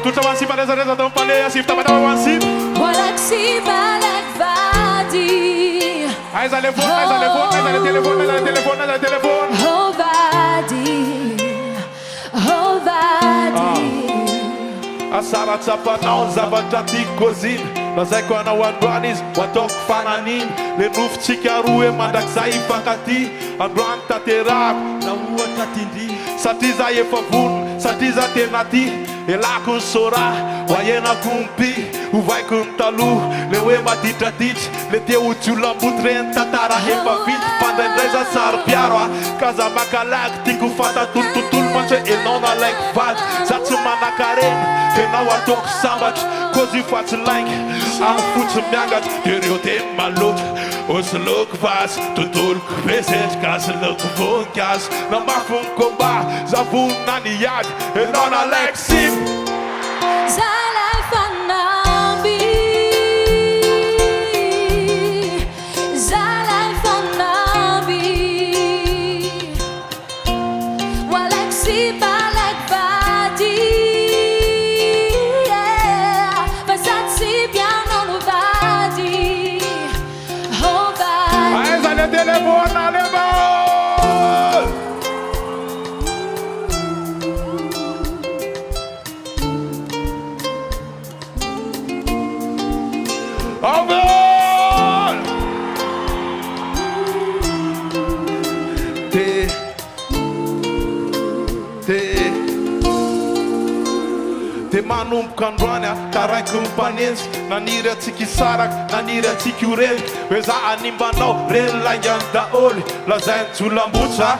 tout le monde, Sipa Alaiko, donc parler, Sipa Alaiko Vady. Alaiko Sipa Alaiko Vady. Allez, téléphone. Oh Vady, oh Vady. Asara tsapana zavatra kozina lazaiko anao androany izy watoko fananiny le nofotsika roe mandrakizay ifankaty androany tanterako na ohatra tindry satria za efa vonona satria za tena ty elako ny sora hoahenako mpi hovaiko ny taloha le hoe maditraditra le te otsyolamboty reny tantara efa vita fandraindray za sary piaro ka za makalaky tiako fantatontotolo mantsy hoe enao nalaiko vady za tsy manakareny enao ataoko sambatra kozy fa tsy laingy amin'ny fotsy miangatra ireo teny malotra osiloko vasy tontoloko pezetrika siloko voninkazo namafy ny komba za vonina ny ady enao nalaiko Sipa. Zalai fanambi, Zalai fanambi. Alaiko Sipa Alaiko Vady. Passate si bien non Vady. Oh Vady. Allez, allez, téléphone, allez, bas. Over! Te manomboka androany taraiky mipanenjy naniry atsika isaraky naniry atsika oreny hoe za animbanao reny laingany daholy lazay ny jolambotra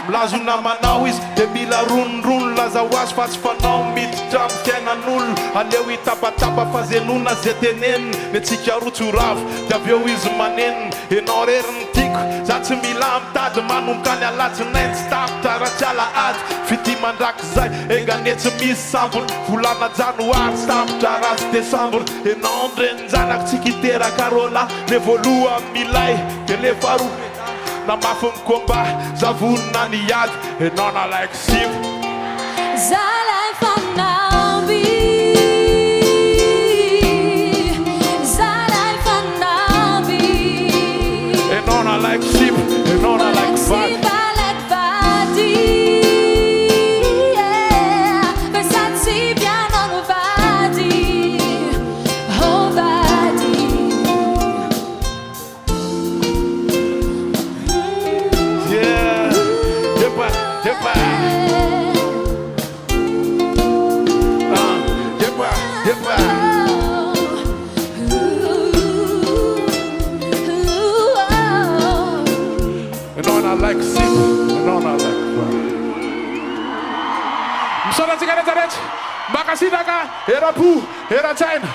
milazo namanao izy de mila ronorono laza ho azy fa tsy fanao miditra amin'ny fiainan'olona aleo hitapatapa fa zenona zay teneniny ny atsika rotsoravo de avy eo izy maneniny enao reriny tiako za tsy mila mitady manomboka ny alatsinainy tsy tapitra raha tsy alahady fity mandrakizay engane tsy misy sambony volana janoary sy tapitra raha tsy desambra enao ndrenyjanako tsika iteraka rola le voaloha milay de le faharoa namafy ny komba za vonina ny ady enao nalaiko Sipa. Zalai fanambi, Zalai fanambi. Enao nalaiko Sipa, enao nalaiko Vady. Sipa Alaiko Vady. Passate si bien non Vady. Oh Vady. Yeah, jepa. Jepa. Enao nalaiko Sipa, enao nalaiko Vady. Misaotra antsika rehetra rehetra makasitraka era-po era-tsaina